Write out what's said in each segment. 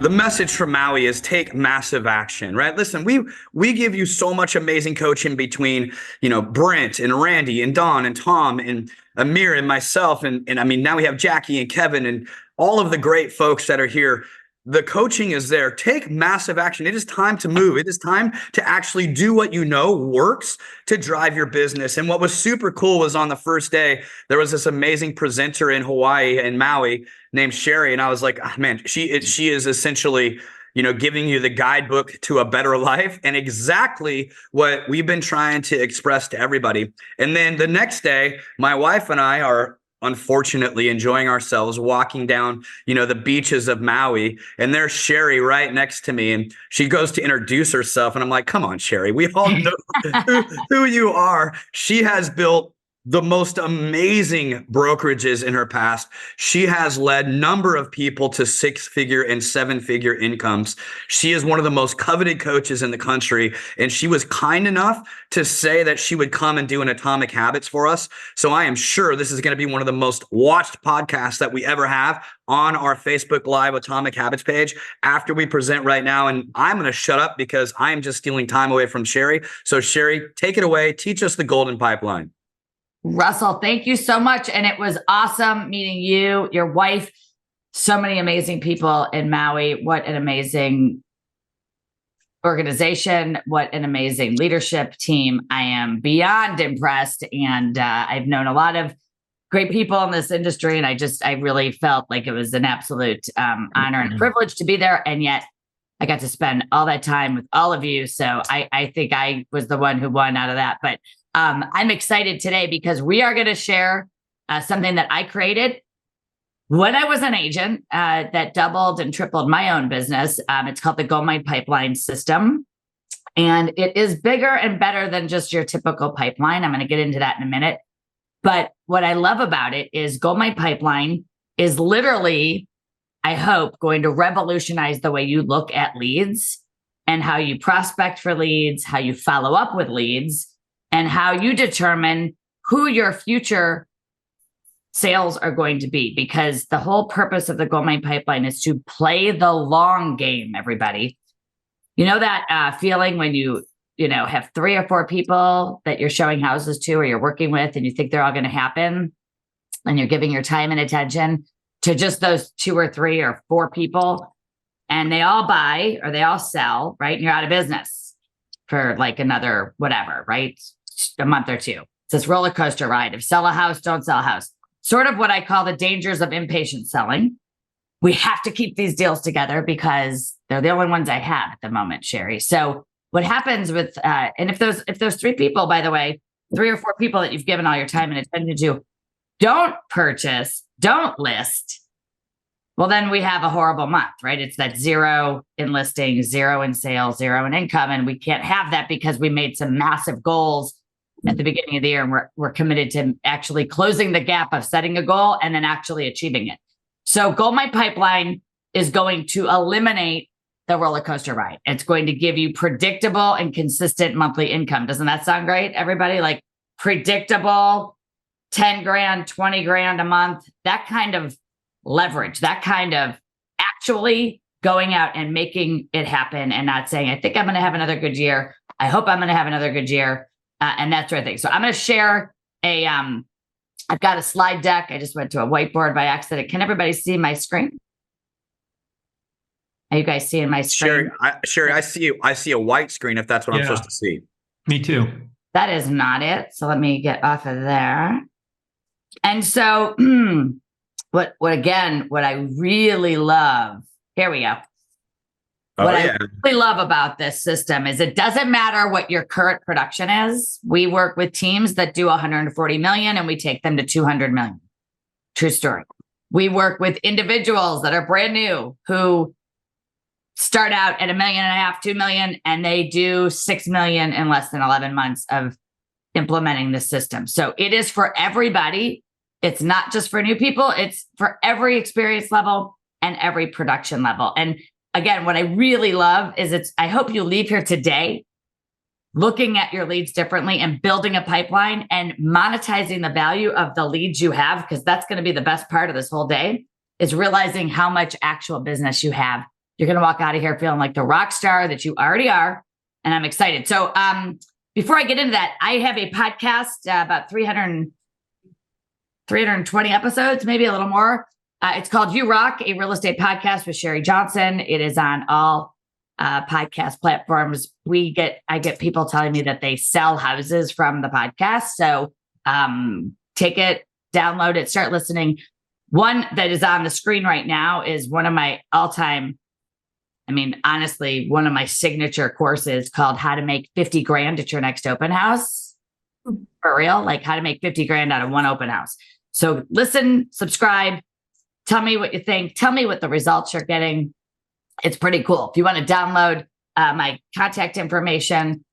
The message from Maui is take massive action, right? Listen, we give you so much amazing coaching between, Brent and Randy and Don and Tom and Amir and myself. And I mean, now we have Jackie and Kevin and all of the great folks that are here. The coaching is there. Take massive action. It is time to move. It is time to actually do what you know works to drive your business. And what was super cool was on the first day, there was this amazing presenter in Hawaii and Maui named Sherri. And I was like, oh, man, she is essentially, giving you the guidebook to a better life and exactly what we've been trying to express to everybody. And then the next day, my wife and I are unfortunately enjoying ourselves walking down, the beaches of Maui, and there's Sherri right next to me, and she goes to introduce herself, and I'm like, come on, Sherri, we all know who you are. She has built the most amazing brokerages in her past. She has led number of people to 6-figure and 7-figure incomes. She is one of the most coveted coaches in the country. And she was kind enough to say that she would come and do an Atomic Habits for us. So I am sure this is going to be one of the most watched podcasts that we ever have on our Facebook Live Atomic Habits page after we present right now. And I'm going to shut up because I am just stealing time away from Sherri. So Sherri, take it away. Teach us the golden pipeline. Russell, thank you so much. And it was awesome meeting you, your wife, so many amazing people in Maui. What an amazing organization. What an amazing leadership team. I am beyond impressed. And I've known a lot of great people in this industry. And I really felt like it was an absolute honor and privilege to be there. And yet I got to spend all that time with all of you. So I think I was the one who won out of that. But I'm excited today because we are going to share something that I created when I was an agent that doubled and tripled my own business. It's called the Gold Mine Pipeline System. And it is bigger and better than just your typical pipeline. I'm going to get into that in a minute. But what I love about it is Gold Mine Pipeline is literally, I hope, going to revolutionize the way you look at leads and how you prospect for leads, how you follow up with leads, and how you determine who your future sales are going to be. Because the whole purpose of the Gold Mine Pipeline is to play the long game, everybody. You know that feeling when you have 3 or 4 people that you're showing houses to or you're working with and you think they're all going to happen and you're giving your time and attention to just those 2 or 3 or 4 people and they all buy or they all sell, right? And you're out of business for like another whatever, right? A month or 2. It's this roller coaster ride of sell a house, don't sell a house. Sort of what I call the dangers of impatient selling. We have to keep these deals together because they're the only ones I have at the moment, Sherri. So what happens with, and if those 3 people, by the way, 3 or 4 people that you've given all your time and attention to, don't purchase, don't list, well, then we have a horrible month, right? It's that 0 in listings, 0 in sales, 0 in income. And we can't have that because we made some massive goals at the beginning of the year. And we're committed to actually closing the gap of setting a goal and then actually achieving it. So Gold Mine Pipeline is going to eliminate the roller coaster ride. It's going to give you predictable and consistent monthly income. Doesn't that sound great, everybody? Like predictable 10 grand, 20 grand a month, that kind of leverage, that kind of actually going out and making it happen and not saying, I think I'm going to have another good year. I hope I'm going to have another good year. And that sort of thing. So I'm going to share I've got a slide deck. I just went to a whiteboard by accident. Can everybody see my screen? Are you guys seeing my screen? Sherri, I see a white screen if that's what I'm supposed to see. Me too. That is not it. So let me get off of there. And so what I really love, here we go. What I really love about this system is it doesn't matter what your current production is. We work with teams that do 140 million and we take them to 200 million. True story. We work with individuals that are brand new who start out at $1.5 million, $2 million, and they do 6 million in less than 11 months of implementing the system. So it is for everybody. It's not just for new people. It's for every experience level and every production level. And again, what I really love is I hope you leave here today looking at your leads differently and building a pipeline and monetizing the value of the leads you have, because that's going to be the best part of this whole day, is realizing how much actual business you have You're going to walk out of here feeling like the rock star that you already are. And I'm excited. So before I get into that, I have a podcast, about 320 episodes, maybe a little more. It's called You Rock, a real estate podcast with Sherri Johnson. It is on all podcast platforms. I get people telling me that they sell houses from the podcast. So take it, download it, start listening. One that is on the screen right now is one of my all-time, honestly, one of my signature courses called How to Make 50 Grand at Your Next Open House. For real, like how to make 50 grand out of one open house. So listen, subscribe, tell me what you think. Tell me what the results you're getting. It's pretty cool. If you want to download my contact information,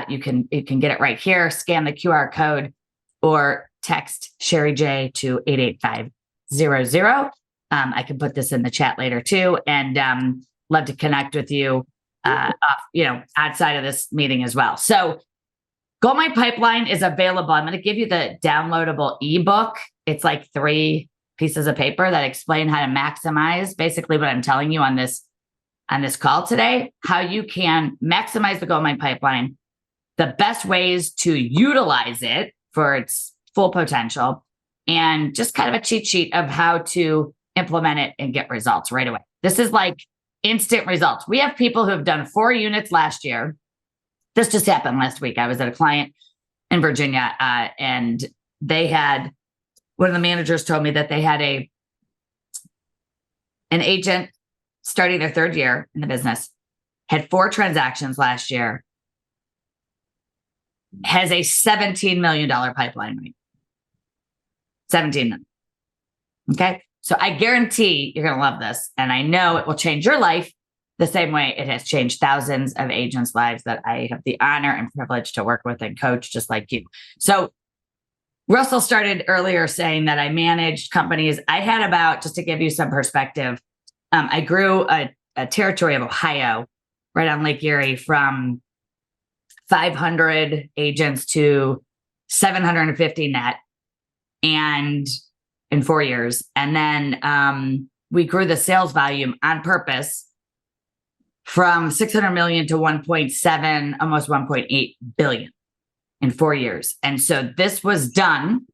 you can get it right here. Scan the QR code or text Sherri J to 88500. I can put this in the chat later too, and love to connect with you. Outside of this meeting as well. So, Go My Pipeline is available. I'm going to give you the downloadable ebook. It's like 3 pieces of paper that explain how to maximize basically what I'm telling you on this call today, how you can maximize the Go My Pipeline, the best ways to utilize it for its full potential, and just kind of a cheat sheet of how to implement it and get results right away. This is like instant results. We have people who have done 4 units last year. This just happened last week. I was at a client in Virginia, and they had, one of the managers told me that they had an agent starting their 3rd year in the business, had 4 transactions last year, has a $17 million pipeline rate. 17 million. Okay. So I guarantee you're going to love this. And I know it will change your life the same way it has changed thousands of agents' lives that I have the honor and privilege to work with and coach just like you. So Russell started earlier saying that I managed companies. I had about, just to give you some perspective, I grew a territory of Ohio right on Lake Erie from 500 agents to 750 net, and in 4 years. And then we grew the sales volume on purpose from 600 million to 1.7, almost 1.8 billion in 4 years. And so this was done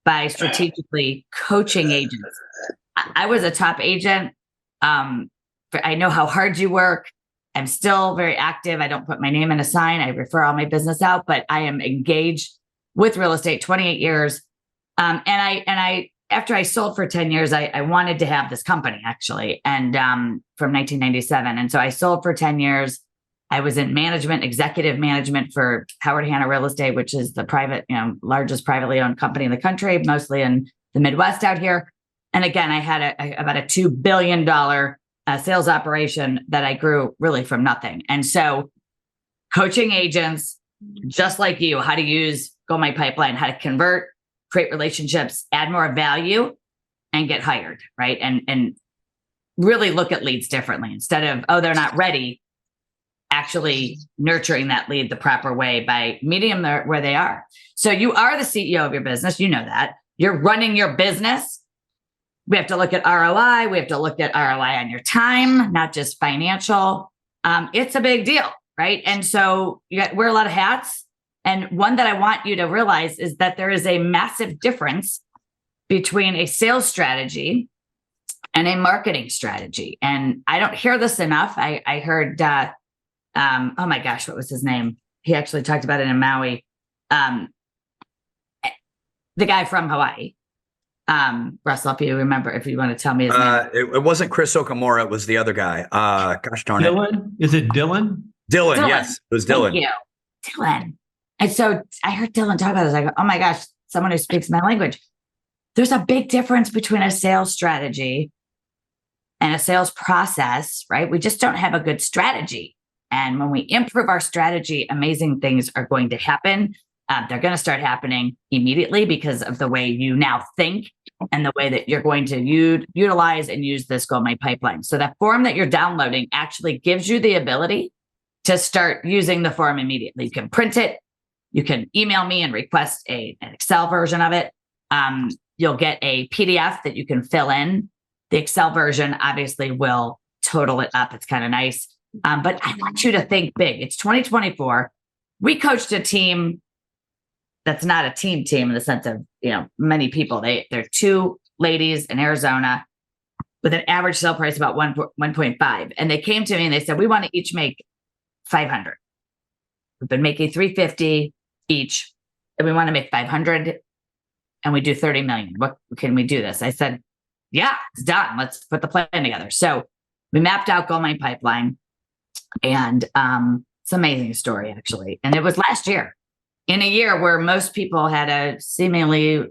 by strategically coaching agents. I was a top agent. I know how hard you work. I'm still very active. I don't put my name in a sign. I refer all my business out, but I am engaged with real estate 28 years. And I after I sold for 10 years, I wanted to have this company actually. And from 1997. And so I sold for 10 years. I was in management, executive management for Howard Hanna Real Estate, which is the private, largest privately owned company in the country, mostly in the Midwest out here. And again, I had about a $2 billion sales operation that I grew really from nothing. And so coaching agents just like you, how to use Go My Pipeline, how to convert, create relationships, add more value, and get hired, right? And really look at leads differently. Instead of, oh, they're not ready, actually nurturing that lead the proper way by meeting them there where they are. So you are the CEO of your business. You know that. You're running your business. We have to look at ROI. We have to look at ROI on your time, not just financial. It's a big deal, right? And so you got to wear a lot of hats. And one that I want you to realize is that there is a massive difference between a sales strategy and a marketing strategy. And I don't hear this enough. I heard, oh my gosh, what was his name? He actually talked about it in Maui. The guy from Hawaii. Russell, if you remember, if you want to tell me his name. It wasn't Chris Okamura. It was the other guy. Gosh darn it. Dylan? Is it Dylan? Dylan, yes. It was Dylan. Thank you. Dylan. And so I heard Dylan talk about this. I go, oh my gosh, someone who speaks my language. There's a big difference between a sales strategy and a sales process, right? We just don't have a good strategy. And when we improve our strategy, amazing things are going to happen. They're going to start happening immediately because of the way you now think and the way that you're going to utilize and use this Go My Pipeline. So that form that you're downloading actually gives you the ability to start using the form immediately. You can print it. You can email me and request an Excel version of it. You'll get a PDF that you can fill in. The Excel version obviously will total it up. It's kind of nice. But I want you to think big. It's 2024. We coached a team that's not a team in the sense of, many people. They're two ladies in Arizona with an average sale price about 1.5. And they came to me and they said, we want to each make 500. We've been making 350 each, and we want to make 500, and we do 30 million. What can we do this? I said, yeah, it's done. Let's put the plan together. So we mapped out Gold Mine Pipeline, and it's an amazing story, actually. And it was last year, in a year where most people had a seemingly,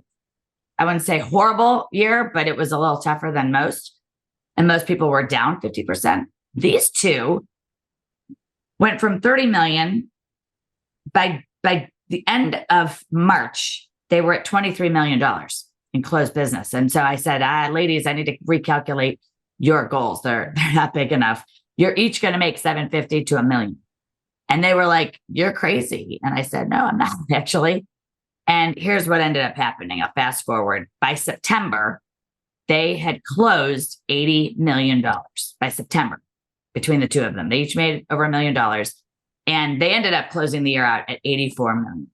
I wouldn't say horrible year, but it was a little tougher than most. And most people were down 50%. These two went from 30 million. By the end of March, they were at $23 million in closed business. And so I said, ladies, I need to recalculate your goals. They're not big enough. You're each going to make 750 to $1 million. And they were like, you're crazy. And I said, no, I'm not actually. And here's what ended up happening. I'll fast forward. By September, they had closed $80 million by September between the two of them. They each made over $1 million. And they ended up closing the year out at 84 million.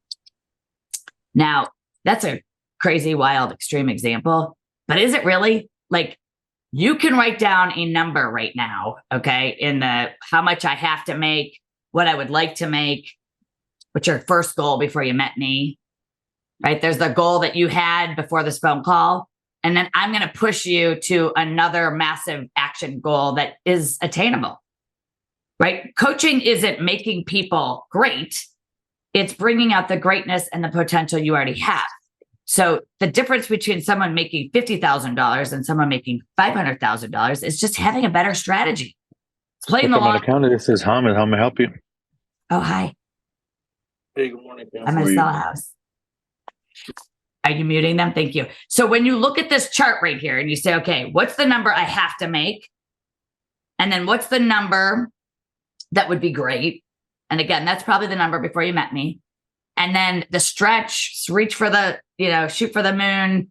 Now, that's a crazy, wild, extreme example, but is it really? Like, you can write down a number right now, okay, in the how much I have to make, what I would like to make, what's your first goal before you met me, right? There's the goal that you had before this phone call. And then I'm going to push you to another massive action goal that is attainable. Right? Coaching isn't making people great. It's bringing out the greatness and the potential you already have. So the difference between someone making $50,000 and someone making $500,000 is just having a better strategy. It's playing the long. County. This is Hamid. How may I help you? Oh, hi. Hey, good morning. I'm going to sell a house. Are you muting them? Thank you. So when you look at this chart right here and you say, okay, what's the number I have to make? And then what's the number that would be great? And again, that's probably the number before you met me. And then the stretch, reach for the, shoot for the moon,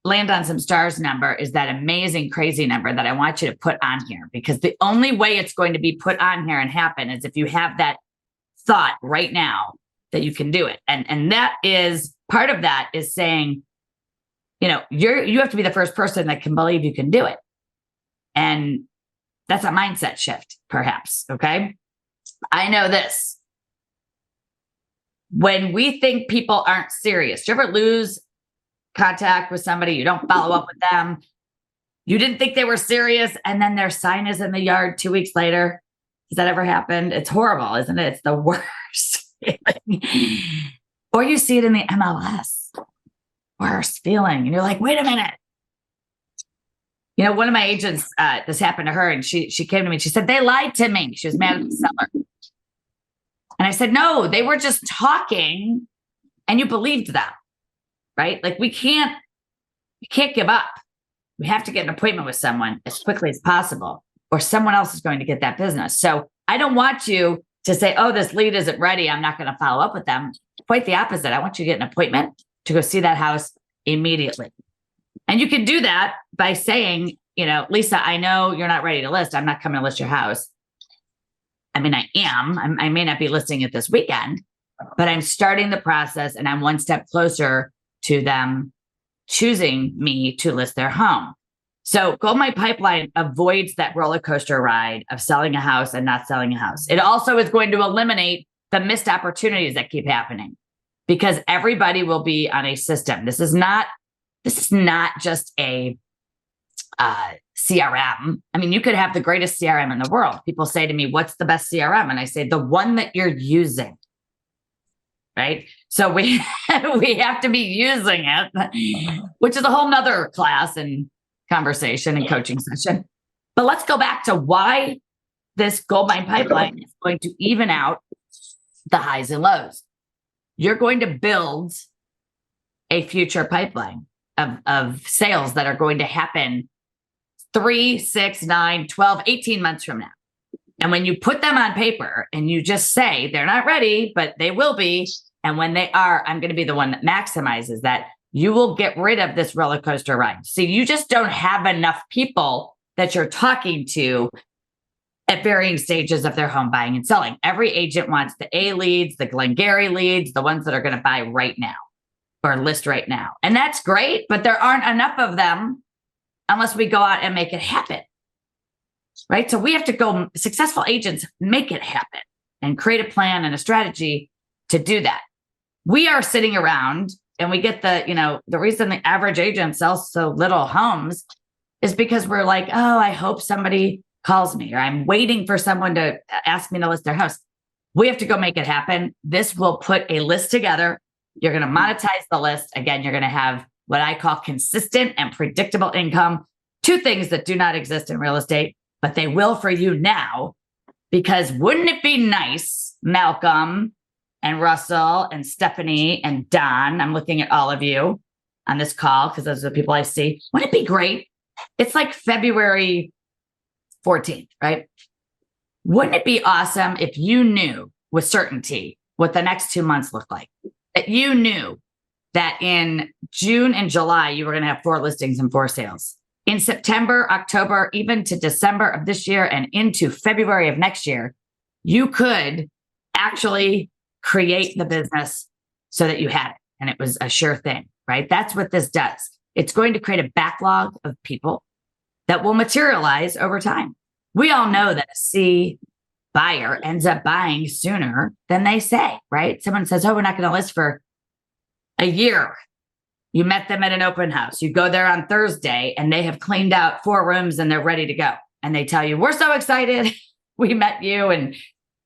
land on some stars number is that amazing, crazy number that I want you to put on here, because the only way it's going to be put on here and happen is if you have that thought right now that you can do it. And that is part of that is saying, you have to be the first person that can believe you can do it. And that's a mindset shift, perhaps. Okay. I know this. When we think people aren't serious, do you ever lose contact with somebody? You don't follow up with them. You didn't think they were serious, and then their sign is in the yard 2 weeks later. Has that ever happened? It's horrible, isn't it? It's the worst feeling. Or you see it in the MLS. Worst feeling. And you're like, wait a minute. One of my agents, this happened to her, and she came to me and she said, they lied to me. She was mad at the seller. And I said, no, they were just talking and you believed them, right? Like we can't give up. We have to get an appointment with someone as quickly as possible, or someone else is going to get that business. So I don't want you to say, oh, this lead isn't ready, I'm not going to follow up with them. Quite the opposite. I want you to get an appointment to go see that house immediately. And you can do that by saying, Lisa, I know you're not ready to list. I'm not coming to list your house. I mean, I am. I may not be listing it this weekend, but I'm starting the process and I'm one step closer to them choosing me to list their home. So Gold Mine Pipeline avoids that roller coaster ride of selling a house and not selling a house. It also is going to eliminate the missed opportunities that keep happening, because everybody will be on a system. This is not just a CRM. I mean, you could have the greatest CRM in the world. People say to me, what's the best CRM? And I say, the one that you're using, right? So we have to be using it, which is a whole nother class and conversation and coaching session. But let's go back to why this Gold Mine Pipeline is going to even out the highs and lows. You're going to build a future pipeline of sales that are going to happen 3, 6, 9, 12, 18 months from now. And when you put them on paper and you just say, they're not ready, but they will be. And when they are, I'm going to be the one that maximizes that. you will get rid of this roller coaster ride. See, you just don't have enough people that you're talking to at varying stages of their home buying and selling. Every agent wants the A leads, the Glengarry leads, the ones that are going to buy right now or list right now. And that's great, but there aren't enough of them unless we go out and make it happen. Right? So we have to go, successful agents make it happen and create a plan and a strategy to do that. We are sitting around and we get the reason the average agent sells so little homes is because we're like, oh, I hope somebody calls me, or I'm waiting for someone to ask me to list their house. We have to go make it happen. This will put a list together. You're going to monetize the list. Again, you're going to have what I call consistent and predictable income. Two things that do not exist in real estate, but they will for you now, because wouldn't it be nice, Malcolm and Russell and Stephanie and Don, I'm looking at all of you on this call because those are the people I see. Wouldn't it be great? It's like February 14th, right? Wouldn't it be awesome if you knew with certainty what the next 2 months look like? That you knew that in June and July, you were going to have 4 listings and 4 sales. In September, October, even to December of this year and into February of next year, you could actually create the business so that you had it. And it was a sure thing, right? That's what this does. It's going to create a backlog of people that will materialize over time. We all know that a C buyer ends up buying sooner than they say, right? Someone says, oh, we're not going to list for a year. You met them at an open house. You go there on Thursday and they have cleaned out 4 rooms and they're ready to go. And they tell you, we're so excited. We met you and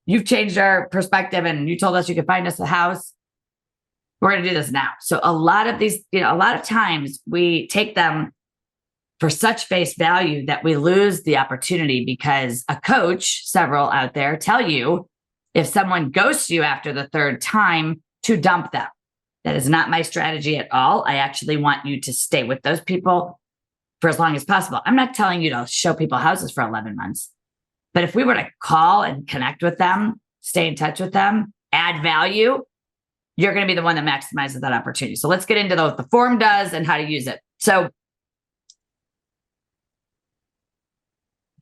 you've changed our perspective and you told us you could find us a house. We're going to do this now. So a lot of these, a lot of times we take them for such face value that we lose the opportunity, because a coach, several out there, tell you if someone ghosts you after the 3rd time to dump them. That is not my strategy at all. I actually want you to stay with those people for as long as possible. I'm not telling you to show people houses for 11 months. But if we were to call and connect with them, stay in touch with them, add value, you're going to be the one that maximizes that opportunity. So let's get into what the form does and how to use it. So,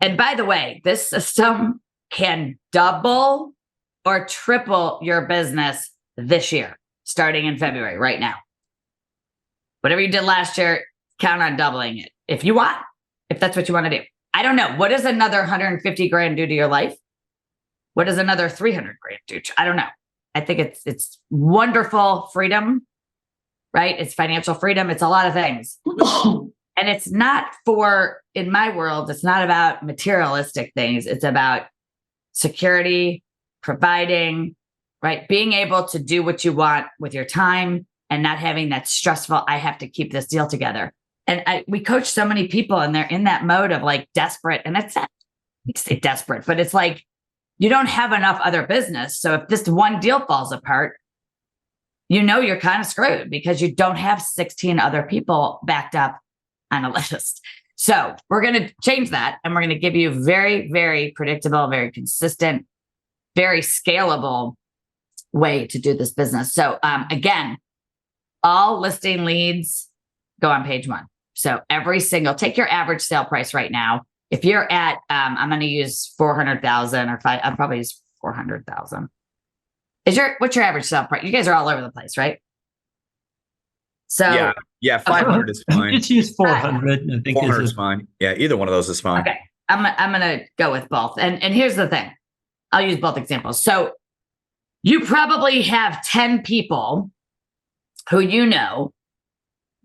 and by the way, this system can double or triple your business this year, starting in February, right now. Whatever you did last year, count on doubling it if you want, if that's what you want to do. I don't know. What does another 150 grand do to your life? What does another 300 grand do? I don't know. I think it's wonderful freedom, right? It's financial freedom. It's a lot of things. And it's not in my world, it's not about materialistic things. It's about security, providing, right? Being able to do what you want with your time and not having that stressful, I have to keep this deal together. And we coach so many people and they're in that mode of like desperate. And it's not, you say desperate, but it's like, you don't have enough other business. So if this one deal falls apart, you're kind of screwed because you don't have 16 other people backed up on a list. So we're going to change that. And we're going to give you very, very predictable, very consistent, very scalable way to do this business. So again, all listing leads go on page 1. So take your average sale price right now. If you're at, I'm going to use 400,000 or I'll probably use 400,000. What's your average sale price? You guys are all over the place, right? So yeah, 500 is fine. Just use 400. I think 400 is fine. Yeah, either one of those is fine. Okay, I'm going to go with both. And here's the thing. I'll use both examples. So you probably have 10 people who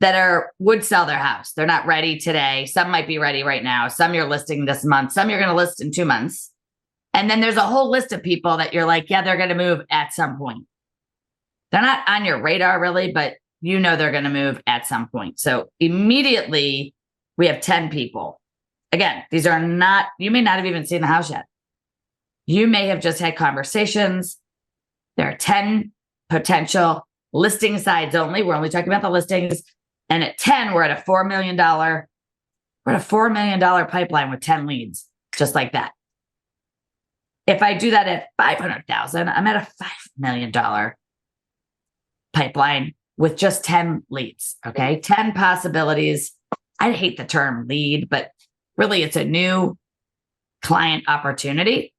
that would sell their house. They're not ready today. Some might be ready right now. Some you're listing this month. Some you're going to list in 2 months. And then there's a whole list of people that you're like, yeah, they're going to move at some point. They're not on your radar really, but they're going to move at some point. So immediately we have 10 people. Again, these are not, you may not have even seen the house yet. You may have just had conversations. There are 10 potential listing sides only. We're only talking about the listings. And at 10, we're at a $4 million. We're at a $4 million pipeline with 10 leads, just like that. If I do that at 500,000, I'm at a $5 million pipeline with just 10 leads. Okay. 10 possibilities. I hate the term lead, but really it's a new client opportunity.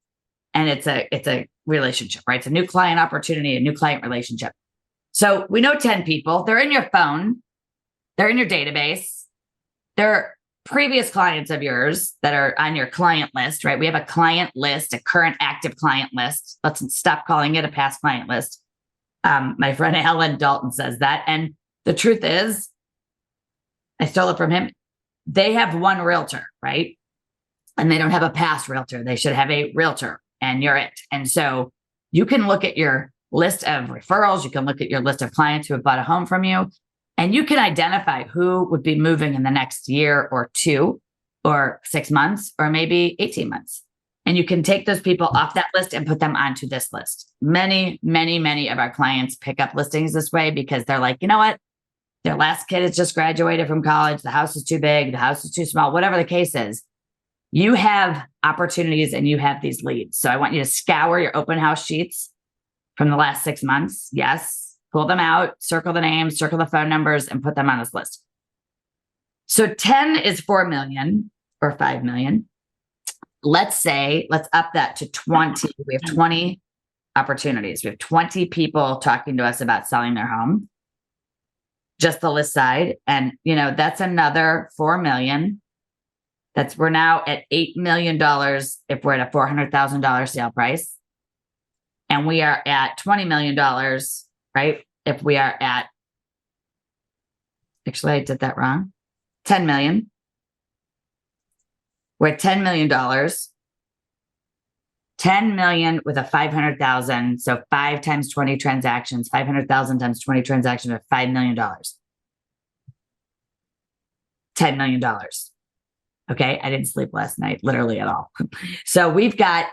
And it's a relationship, right? It's a new client opportunity, a new client relationship. So we know 10 people. They're in your phone. They're in your database. They're previous clients of yours that are on your client list, right? We have a client list, a current active client list. Let's stop calling it a past client list. My friend Alan Dalton says that. And the truth is, I stole it from him. They have one realtor, right? And they don't have a past realtor. They should have a realtor, and you're it. And so you can look at your list of referrals. You can look at your list of clients who have bought a home from you, and you can identify who would be moving in the next year or two or 6 months or maybe 18 months. And you can take those people off that list and put them onto this list. Many, many, many of our clients pick up listings this way because they're like, you know what? Their last kid has just graduated from college. The house is too big. The house is too small, whatever the case is. You have opportunities and you have these leads. So I want you to scour your open house sheets from the last 6 months. Yes. Pull them out, circle the names, circle the phone numbers, and put them on this list. So 10 is 4 million or 5 million. Let's up that to 20. We have 20 opportunities. We have 20 people talking to us about selling their home. Just the list side. And, that's another 4 million. We're now at $8 million if we're at a $400,000 sale price. And we are at $20 million, right? If we are at, actually, I did that wrong. 10 million. We're at $10 million. 10 million with a 500,000. So 5 times 20 transactions, 500,000 times 20 transactions are $5 million. $10 million. Okay. I didn't sleep last night, literally at all. So we've got,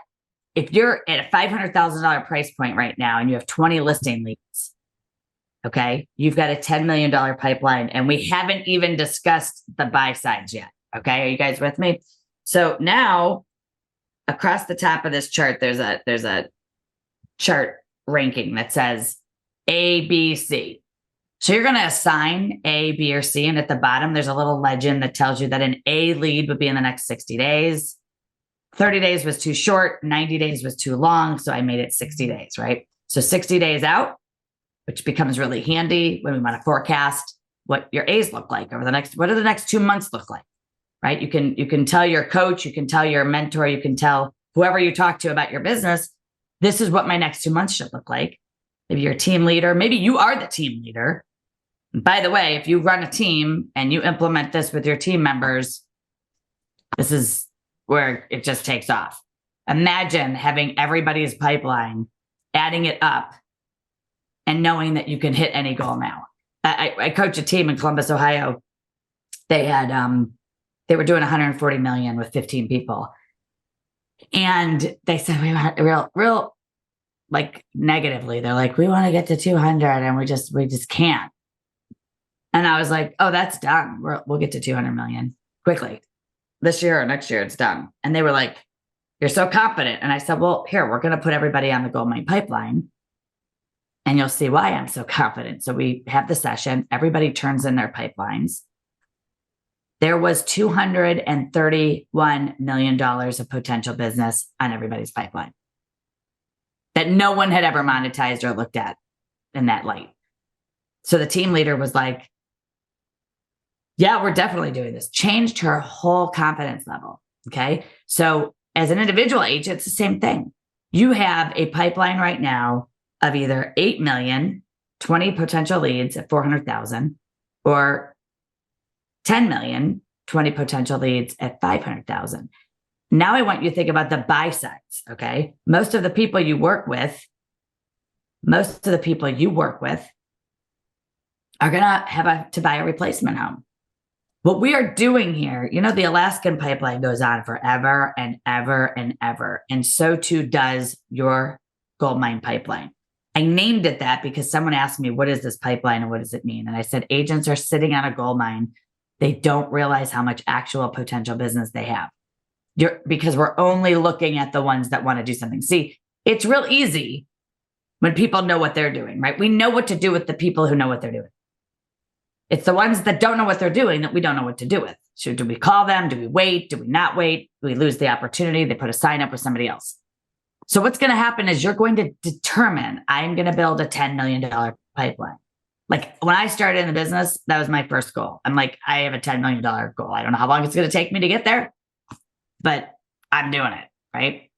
if you're at a $500,000 price point right now and you have 20 listing leads, okay, you've got a $10 million pipeline, and we haven't even discussed the buy sides yet. Okay. Are you guys with me? So now across the top of this chart, there's a chart ranking that says A, B, C. So you're going to assign A, B, or C. And at the bottom, there's a little legend that tells you that an A lead would be in the next 60 days. 30 days was too short. 90 days was too long. So I made it 60 days, right? So 60 days out, which becomes really handy when we want to forecast what your A's look like over what do the next 2 months look like, right? You can tell your coach, you can tell your mentor, you can tell whoever you talk to about your business, this is what my next 2 months should look like. Maybe you're a team leader. Maybe you are the team leader. And by the way, if you run a team and you implement this with your team members, this is where it just takes off. Imagine having everybody's pipeline, adding it up, and knowing that you can hit any goal now. I coach a team in Columbus, Ohio. They were doing 140 million with 15 people. And they said, we want real, like negatively. They're like, we want to get to 200 and we just can't. And I was like, oh, that's done. We'll get to 200 million quickly. This year or next year, it's done. And they were like, you're so confident. And I said, well, here, we're going to put everybody on the Goldmine pipeline, and you'll see why I'm so confident. So we have the session. Everybody turns in their pipelines. There was $231 million of potential business on everybody's pipeline that no one had ever monetized or looked at in that light. So the team leader was like, yeah, we're definitely doing this. Changed her whole confidence level. Okay. So as an individual agent, it's the same thing. You have a pipeline right now of either 8 million, 20 potential leads at 400,000, or 10 million, 20 potential leads at 500,000. Now I want you to think about the buy sides. Okay. Most of the people you work with are going to have to buy a replacement home. What we are doing here, the Alaskan pipeline goes on forever and ever and ever. And so too does your Goldmine pipeline. I named it that because someone asked me, what is this pipeline and what does it mean? And I said, agents are sitting on a goldmine. They don't realize how much actual potential business they have. Because we're only looking at the ones that want to do something. See, it's real easy when people know what they're doing, right? We know what to do with the people who know what they're doing. It's the ones that don't know what they're doing that we don't know what to do with. So do we call them? Do we wait? Do we not wait? Do we lose the opportunity? They put a sign up with somebody else. So what's going to happen is you're going to determine, I'm going to build a $10 million pipeline. Like when I started in the business, that was my first goal. I'm like, I have a $10 million goal. I don't know how long it's going to take me to get there, but I'm doing it, right?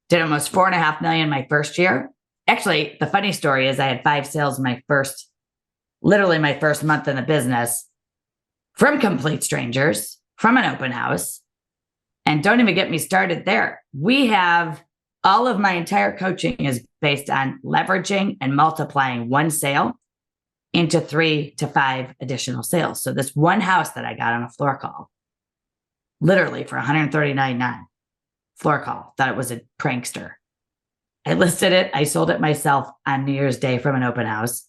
Did almost 4.5 million my first year. Actually, the funny story is I had 5 sales literally my first month in the business from complete strangers, from an open house. And don't even get me started there. All of my entire coaching is based on leveraging and multiplying one sale into 3 to 5 additional sales. So this one house that I got on a floor call, literally for $139.9 floor call, thought it was a prankster. I listed it. I sold it myself on New Year's Day from an open house.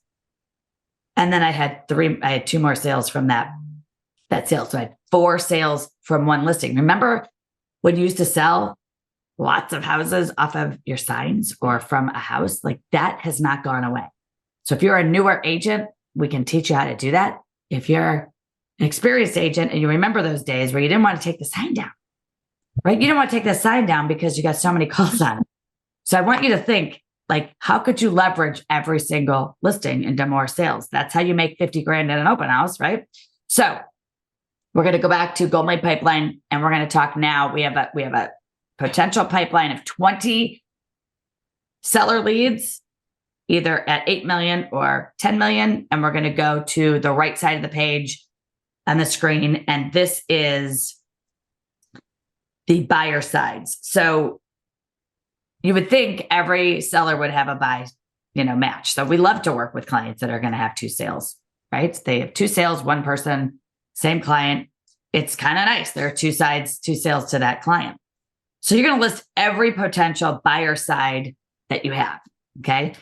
And then I had 2 more sales from that sale. So I had 4 sales from one listing. Remember when you used to sell lots of houses off of your signs or from a house? Like that has not gone away. So if you're a newer agent, we can teach you how to do that. If you're an experienced agent and you remember those days where you didn't want to take the sign down, right? You didn't want to take the sign down because you got so many calls on it. So I want you to think, like, how could you leverage every single listing into more sales? That's how you make 50 grand in an open house, right? So we're going to go back to Gold Lead Pipeline and we're going to talk now. We have a potential pipeline of 20 seller leads, either at 8 million or 10 million. And we're going to go to the right side of the page on the screen. And this is the buyer sides. So you would think every seller would have a buy, match. So we love to work with clients that are going to have 2 sales, right? They have 2 sales, one person, same client. It's kind of nice. There are 2 sides, 2 sales to that client. So you're going to list every potential buyer side that you have. Okay.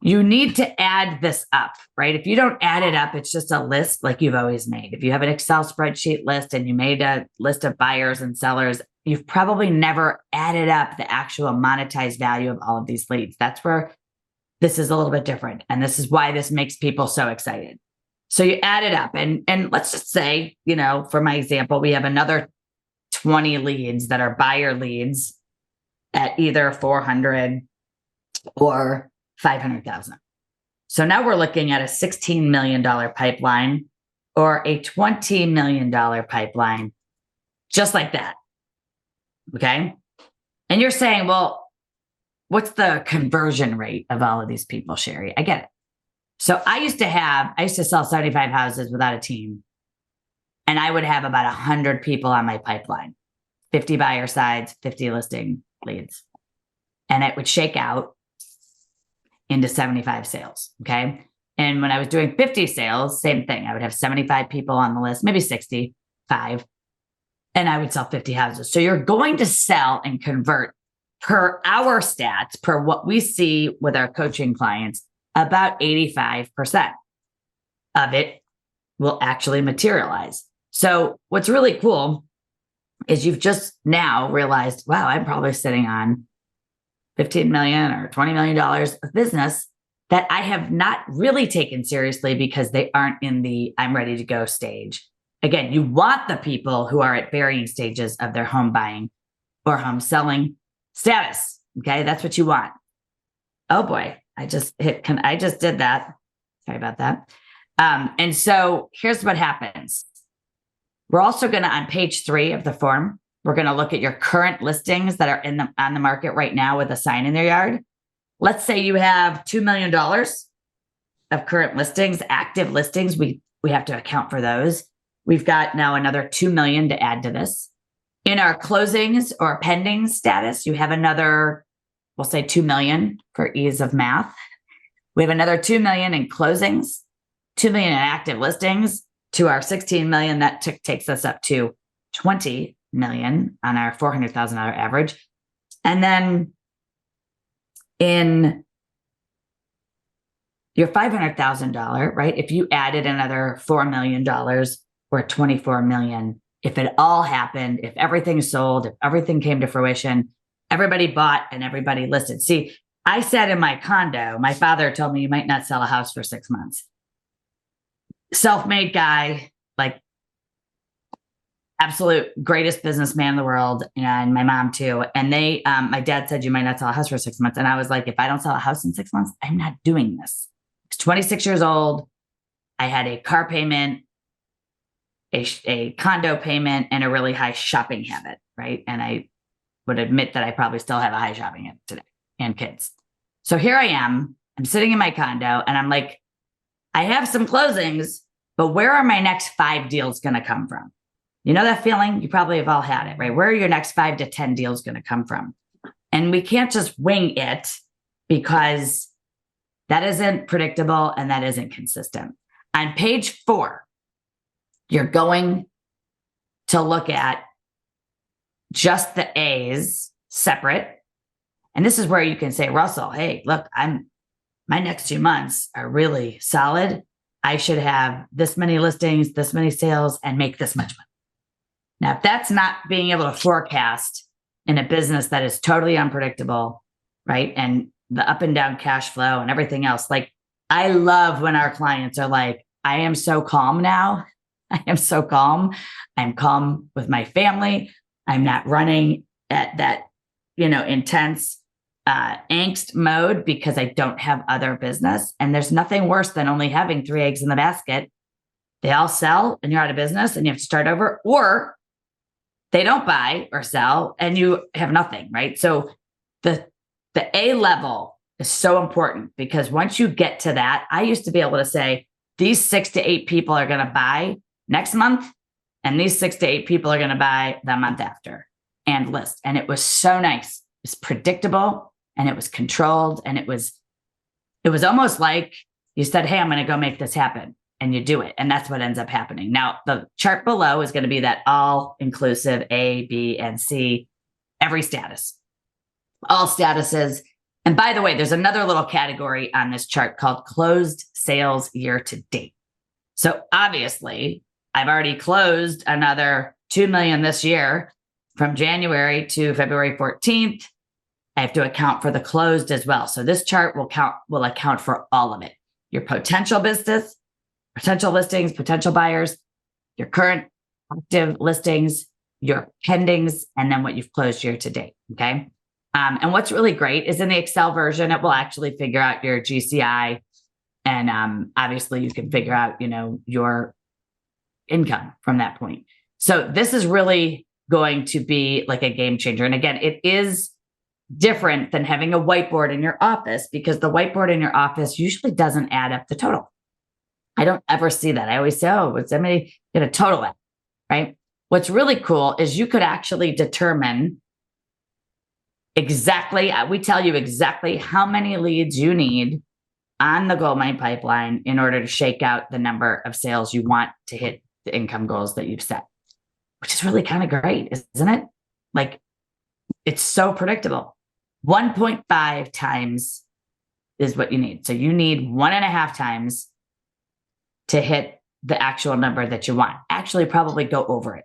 You need to add this up, right? If you don't add it up, it's just a list like you've always made. If you have an Excel spreadsheet list and you made a list of buyers and sellers, you've probably never added up the actual monetized value of all of these leads. That's where this is a little bit different. And this is why this makes people so excited. So you add it up and let's just say, for my example, we have another 20 leads that are buyer leads at either 400 or 500,000. So now we're looking at a $16 million pipeline or a $20 million pipeline, just like that. Okay. And you're saying, well, what's the conversion rate of all of these people, Sherri? I get it. So I used to sell 75 houses without a team. And I would have about 100 people on my pipeline, 50 buyer sides, 50 listing leads. And it would shake out into 75 sales. Okay. And when I was doing 50 sales, same thing. I would have 75 people on the list, maybe 65, and I would sell 50 houses. So you're going to sell and convert per our stats, per what we see with our coaching clients, about 85% of it will actually materialize. So what's really cool is you've just now realized, wow, I'm probably sitting on $15 million or $20 million of business that I have not really taken seriously because they aren't in the I'm ready to go stage. Again, you want the people who are at varying stages of their home buying or home selling status. Okay, that's what you want. Oh boy, I just did that. Sorry about that. And so here's what happens. We're also going to, on page 3 of the form, we're going to look at your current listings that are on the market right now with a sign in their yard. Let's say you have $2 million of current listings, active listings. We have to account for those. We've got now another 2 million to add to this. In our closings or pending status, you have another, we'll say 2 million for ease of math. We have another 2 million in closings, 2 million in active listings. To our 16 million, that takes us up to 20 million on our $400,000 average. And then in your $500,000, right? If you added another $4 million or 24 million, if it all happened, if everything sold, if everything came to fruition, everybody bought and everybody listed. See, I said in my condo, my father told me you might not sell a house for 6 months. self-made guy, like absolute greatest businessman in the world, and my mom too. And my dad said, you might not sell a house for 6 months. And I was like, if I don't sell a house in 6 months, I'm not doing this. I was 26 years old. I had a car payment, a condo payment, and a really high shopping habit, right? And I would admit that I probably still have a high shopping habit today, and kids. So here I am, I'm sitting in my condo, and I'm like, I have some closings, but where are my next 5 deals going to come from? You know that feeling? You probably have all had it, right? Where are your next 5 to 10 deals going to come from? And we can't just wing it, because that isn't predictable and that isn't consistent. On page 4, you're going to look at just the A's separate. And this is where you can say, Russell, hey, look, my next 2 months are really solid. I should have this many listings, this many sales, and make this much money. Now, if that's not being able to forecast in a business that is totally unpredictable, right? And the up and down cash flow and everything else, like, I love when our clients are like, I am so calm now. I am so calm. I'm calm with my family. I'm not running at that, intense angst mode because I don't have other business. And there's nothing worse than only having 3 eggs in the basket. They all sell and you're out of business and you have to start over, or they don't buy or sell and you have nothing, right? So the A level is so important, because once you get to that, I used to be able to say, these 6 to 8 people are going to buy next month, and these 6 to 8 people are going to buy the month after, and list. And it was so nice. It was predictable and it was controlled. And it was almost like you said, hey, I'm going to go make this happen, and you do it. And that's what ends up happening. Now, the chart below is going to be that all inclusive A, B, and C, every status, all statuses. And by the way, there's another little category on this chart called closed sales year to date. So obviously, I've already closed another 2 million this year from January to February 14th. I have to account for the closed as well. So this chart will account for all of it. Your potential business, potential listings, potential buyers, your current active listings, your pendings, and then what you've closed year to date. Okay. And what's really great is in the Excel version, it will actually figure out your GCI. And obviously you can figure out, your income from that point. So this is really going to be like a game changer. And again, it is different than having a whiteboard in your office, because the whiteboard in your office usually doesn't add up the total. I don't ever see that. I always say, oh, would somebody get a total at, right? What's really cool is you could actually determine exactly, we tell you exactly how many leads you need on the goldmine pipeline in order to shake out the number of sales you want to hit the income goals that you've set, which is really kind of great, isn't it? Like, it's so predictable. 1.5 times is what you need. So you need 1.5 times to hit the actual number that you want. Actually, probably go over it.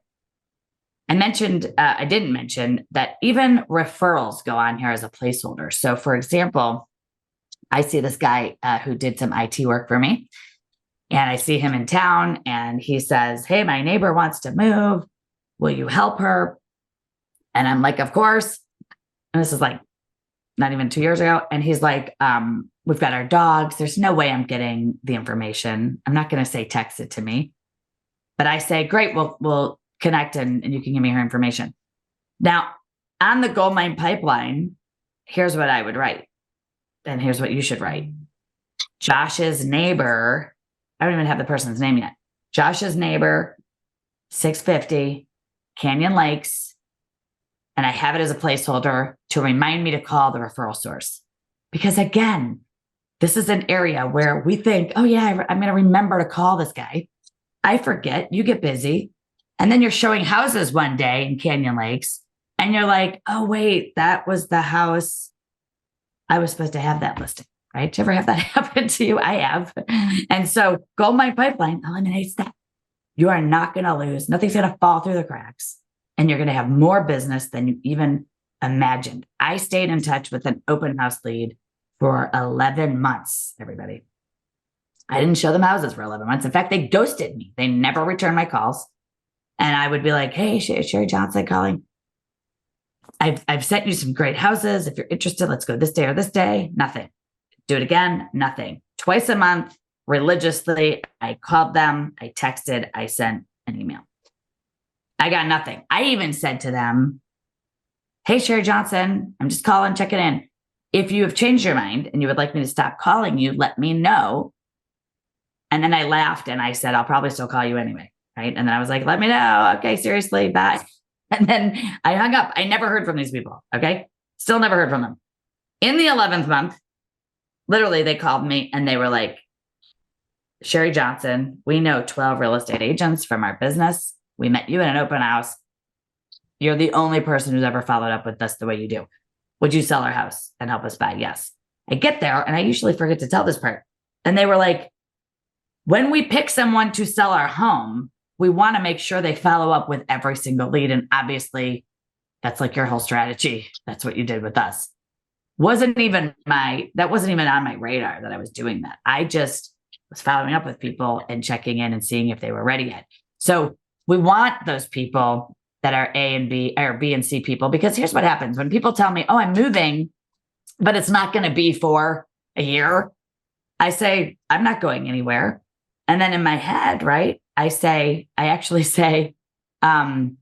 I didn't mention that even referrals go on here as a placeholder. So for example, I see this guy who did some IT work for me, and I see him in town, and he says, hey, my neighbor wants to move. Will you help her? And I'm like, of course. And this is like not even 2 years ago. And he's like, we've got our dogs. There's no way I'm getting the information. I'm not going to say text it to me, but I say, great, we'll connect and you can give me her information. Now, on the goldmine pipeline, here's what I would write. And here's what you should write. Josh's neighbor, I don't even have the person's name yet. Josh's neighbor, 650, Canyon Lakes. And I have it as a placeholder to remind me to call the referral source. Because again, this is an area where we think, oh yeah, I'm going to remember to call this guy. I forget, you get busy. And then you're showing houses one day in Canyon Lakes. And you're like, oh wait, that was the house. I was supposed to have that listing, right? Did you ever have that happen to you? I have. And so goldmine pipeline eliminates that. You are not going to lose. Nothing's going to fall through the cracks. And you're going to have more business than you even imagined. I stayed in touch with an open house lead for 11 months, everybody. I didn't show them houses for 11 months. In fact, they ghosted me. They never returned my calls. And I would be like, hey, Sherri Johnson calling. I've sent you some great houses. If you're interested, let's go this day or this day. Nothing. Do it again. Nothing. Twice a month, religiously, I called them. I texted. I sent an email. I got nothing. I even said to them, hey, Sherri Johnson, I'm just calling, checking in. If you have changed your mind and you would like me to stop calling you, let me know. And then I laughed and I said, I'll probably still call you anyway. Right. And then I was like, let me know. Okay, seriously, bye. And then I hung up. I never heard from these people. Okay. Still never heard from them. In the 11th month, literally, they called me and they were like, Sherri Johnson, we know 12 real estate agents from our business. We met you in an open house. You're the only person who's ever followed up with us the way you do. Would you sell our house and help us buy? Yes. I get there and I usually forget to tell this part. And they were like, when we pick someone to sell our home, we want to make sure they follow up with every single lead. And obviously, that's like your whole strategy. That's what you did with us. That wasn't even on my radar that I was doing that. I just was following up with people and checking in and seeing if they were ready yet. So we want those people that are A and B or B and C people, because here's what happens when people tell me, oh, I'm moving, but it's not going to be for a year. I say, I'm not going anywhere. And then in my head, right, I actually say, I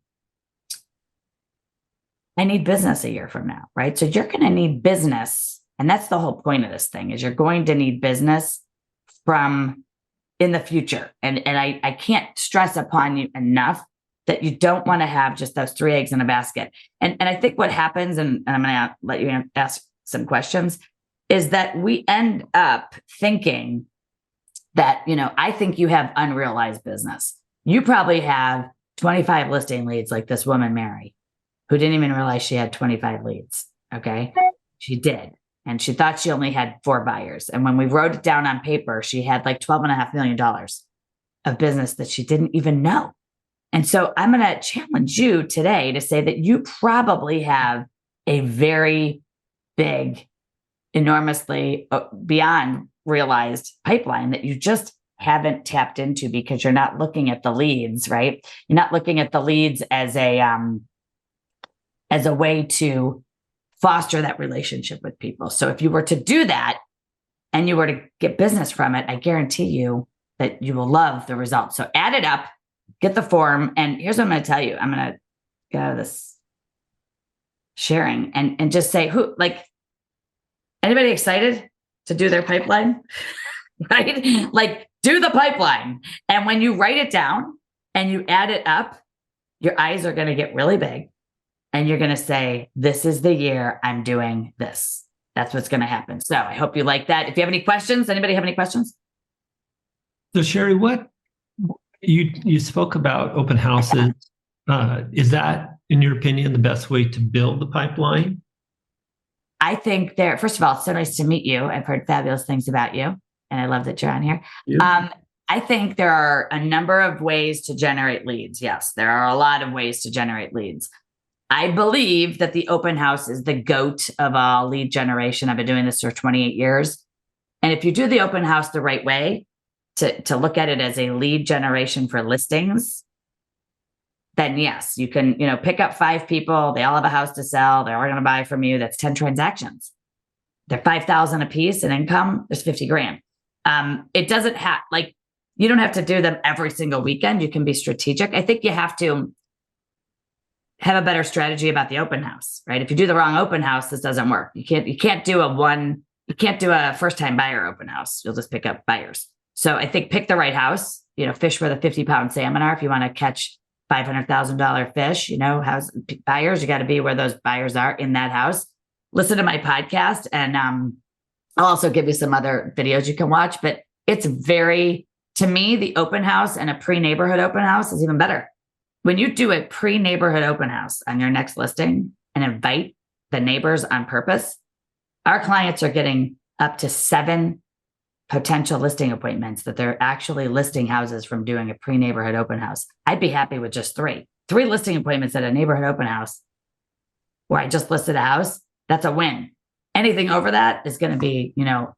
need business a year from now, right? So you're going to need business. And that's the whole point of this thing, is you're going to need business from in the future. And I can't stress upon you enough that you don't want to have just those 3 eggs in a basket. And I think what happens, and I'm going to let you ask some questions, is that we end up thinking that, I think you have unrealized business. You probably have 25 listing leads like this woman, Mary, who didn't even realize she had 25 leads. Okay. She did. And she thought she only had 4 buyers. And when we wrote it down on paper, she had like $12.5 million of business that she didn't even know. And so I'm going to challenge you today to say that you probably have a very big, enormously beyond realized pipeline that you just haven't tapped into because you're not looking at the leads, right? You're not looking at the leads as a way to foster that relationship with people. So if you were to do that and you were to get business from it, I guarantee you that you will love the results. So add it up, get the form. And here's what I'm going to tell you. I'm going to get out of this sharing and just say, anybody excited to do their pipeline? Right? Like, do the pipeline. And when you write it down and you add it up, your eyes are going to get really big. And you're going to say, this is the year I'm doing this. That's what's going to happen. So I hope you like that. If you have any questions, anybody have any questions? So Sherri, what you spoke about open houses. Is that, in your opinion, the best way to build the pipeline? I think first of all, it's so nice to meet you. I've heard fabulous things about you, and I love that you're on here. Yeah. I think there are a number of ways to generate leads. Yes, there are a lot of ways to generate leads. I believe that the open house is the GOAT of all lead generation. I've been doing this for 28 years. And if you do the open house the right way, to look at it as a lead generation for listings, then yes, you can, pick up 5 people. They all have a house to sell. They're all going to buy from you. That's 10 transactions. They're $5,000 a piece in income. There's $50,000. It doesn't have, you don't have to do them every single weekend. You can be strategic. I think you have to have a better strategy about the open house, right? If you do the wrong open house, this doesn't work. You can't do a first-time buyer open house. You'll just pick up buyers. So I think pick the right house, fish for the 50-pound salmon are. If you want to catch $500,000 fish, house buyers, you got to be where those buyers are in that house. Listen to my podcast, and I'll also give you some other videos you can watch, but it's to me, the open house and a pre-neighborhood open house is even better. When you do a pre-neighborhood open house on your next listing and invite the neighbors on purpose, our clients are getting up to 7 potential listing appointments that they're actually listing houses from doing a pre-neighborhood open house. I'd be happy with just 3 listing appointments at a neighborhood open house where I just listed a house. That's a win. Anything over that is going to be,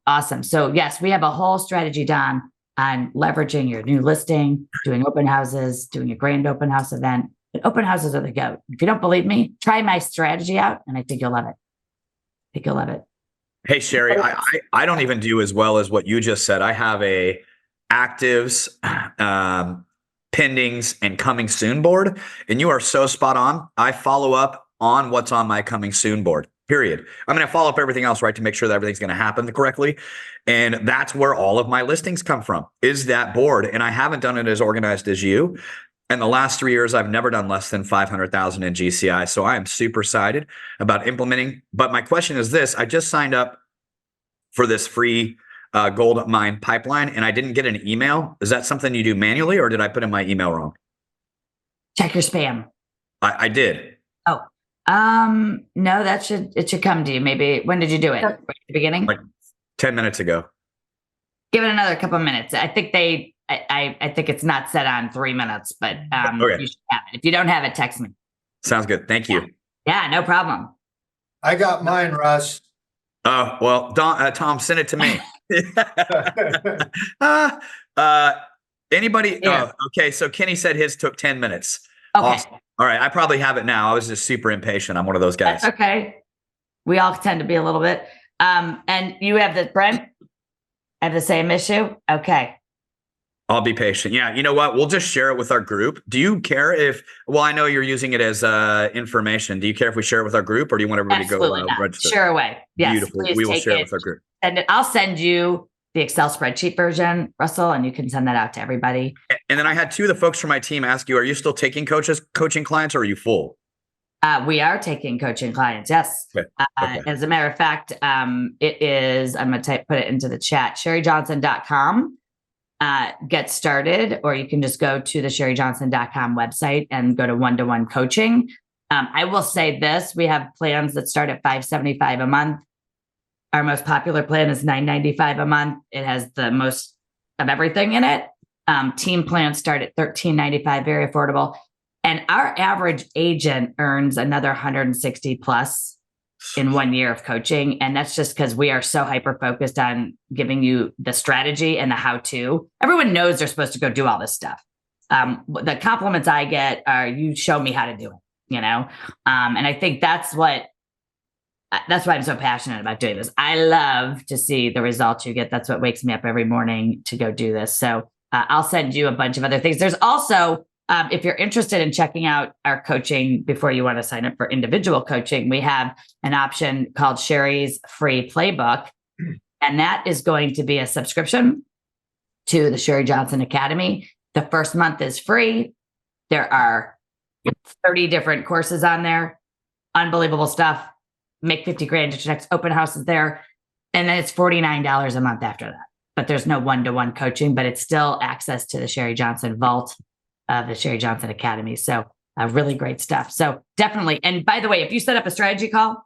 awesome. So yes, we have a whole strategy, Don, on leveraging your new listing, doing open houses, doing a grand open house event. And open houses are the go. If you don't believe me, try my strategy out, and I think you'll love it. I think you'll love it. Hey, Sherri, I don't even do as well as what you just said. I have a actives, pendings, and coming soon board, and you are so spot on. I follow up on what's on my coming soon board, period. I mean, I follow up everything else, right, to make sure that everything's going to happen correctly. And that's where all of my listings come from, is that board. And I haven't done it as organized as you. And the last 3 years, I've never done less than 500,000 in GCI. So I am super excited about implementing. But my question is this: I just signed up for this free gold mine pipeline, and I didn't get an email. Is that something you do manually, or did I put in my email wrong? Check your spam. I did. Oh, no, it should come to you. Maybe, when did you do it? Right at the beginning? Like 10 minutes ago. Give it another couple of minutes. I think I think it's not set on 3 minutes, but Okay. you should have it. If you don't have it, text me. Sounds good. Thank you. Yeah, no problem. I got mine, Russ. Oh, well, Tom, send it to me. Anybody? Yeah. Oh, okay. So Kenny said his took 10 minutes. Okay. Awesome. All right. I probably have it now. I was just super impatient. I'm one of those guys. That's okay. We all tend to be a little bit. And you have Brent? Have the same issue? Okay. I'll be patient. Yeah. You know what? We'll just share it with our group. Do you care if, well, I know you're using it as information. Do you care if we share it with our group, or do you want everybody Absolutely to go not. register? Share away. Yes. Beautiful. Please We will take share it it. with our group. And I'll send you the Excel spreadsheet version, Russell, and you can send that out to everybody. And then I had two of the folks from my team ask you, are you still taking coaching clients, or are you full? We are taking coaching clients. Yes. Okay. As a matter of fact, it is, I'm going to put it into the chat, sherryjohnson.com. Get started, or you can just go to the sherryjohnson.com website and go to one-to-one coaching. I will say this: we have plans that start at $575 a month. Our most popular plan is $995 a month. It has the most of everything in it. Team plans start at $1395, very affordable. And our average agent earns another 160 plus in 1 year of coaching. And that's just because we are so hyper-focused on giving you the strategy and the how-to. Everyone knows they're supposed to go do all this stuff. The compliments I get are, you show me how to do it, you know? And I think that's why I'm so passionate about doing this. I love to see the results you get. That's what wakes me up every morning to go do this. So I'll send you a bunch of other things. There's also, if you're interested in checking out our coaching before you want to sign up for individual coaching, we have an option called Sherri's Free Playbook. And that is going to be a subscription to the Sherri Johnson Academy. The first month is free. There are 30 different courses on there. Unbelievable stuff. Make 50 grand at your next open house is there. And then it's $49 a month after that. But there's no one-to-one coaching, but it's still access to the Sherri Johnson vault of the Sherri Johnson Academy. So really great stuff. So definitely. And by the way, if you set up a strategy call,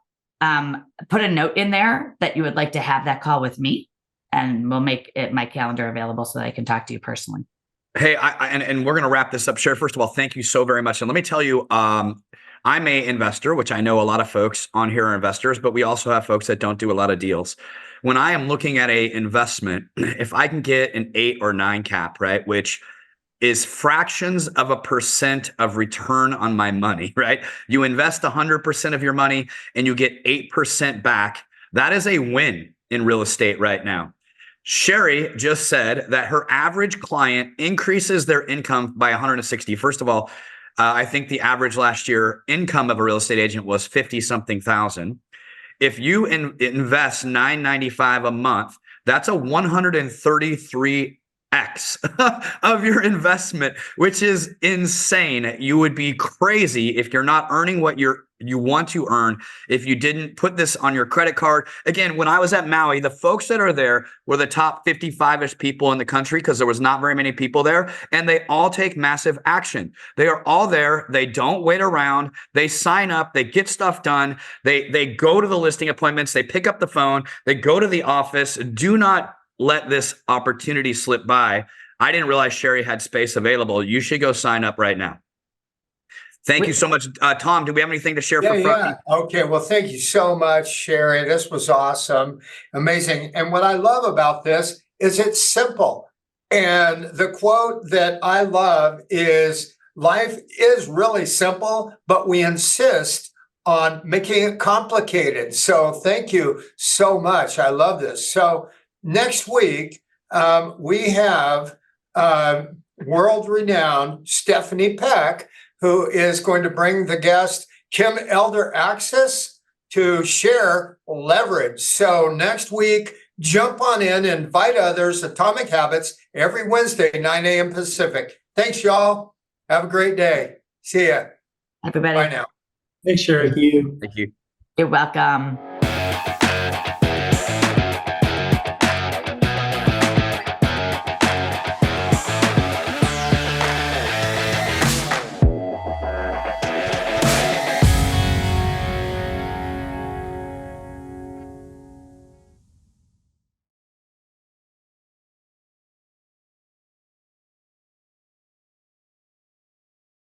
put a note in there that you would like to have that call with me, and we'll make it my calendar available so that I can talk to you personally. Hey, and we're going to wrap this up. Sherri, first of all, thank you so very much. And let me tell you, I'm a investor, which I know a lot of folks on here are investors, but we also have folks that don't do a lot of deals. When I am looking at a investment, if I can get an 8 or 9 cap, right, which is fractions of a percent of return on my money, right? You invest 100% of your money and you get 8% back. That is a win in real estate right now. Sherri just said that her average client increases their income by 160. First of all, I think the average last year income of a real estate agent was 50-something thousand. If you invest $995 a month, that's a 133x of your investment, which is insane. You would be crazy if you're not earning what you want to earn if you didn't put this on your credit card. Again, when I was at Maui, the folks that are there were the top 55-ish people in the country, because there was not very many people there, and they all take massive action. They are all there. They don't wait around. They sign up. They get stuff done. They go to the listing appointments. They pick up the phone. They go to the office. Do not let this opportunity slip by. I didn't realize Sherri had space available. You should go sign up right now. Thank you so much. Tom, do we have anything to share for front? Yeah. Okay. Well, thank you so much, Sherri. This was awesome. Amazing. And what I love about this is it's simple. And the quote that I love is, life is really simple, but we insist on making it complicated. So thank you so much. I love this. So next week, we have world-renowned Stephanie Peck, who is going to bring the guest Kim Elder Access to share leverage. So next week, jump on in, invite others. Atomic Habits every Wednesday, 9 a.m. Pacific. Thanks, y'all. Have a great day. See ya. Everybody. Bye now. Thanks, Sherri. Thank you. You're welcome.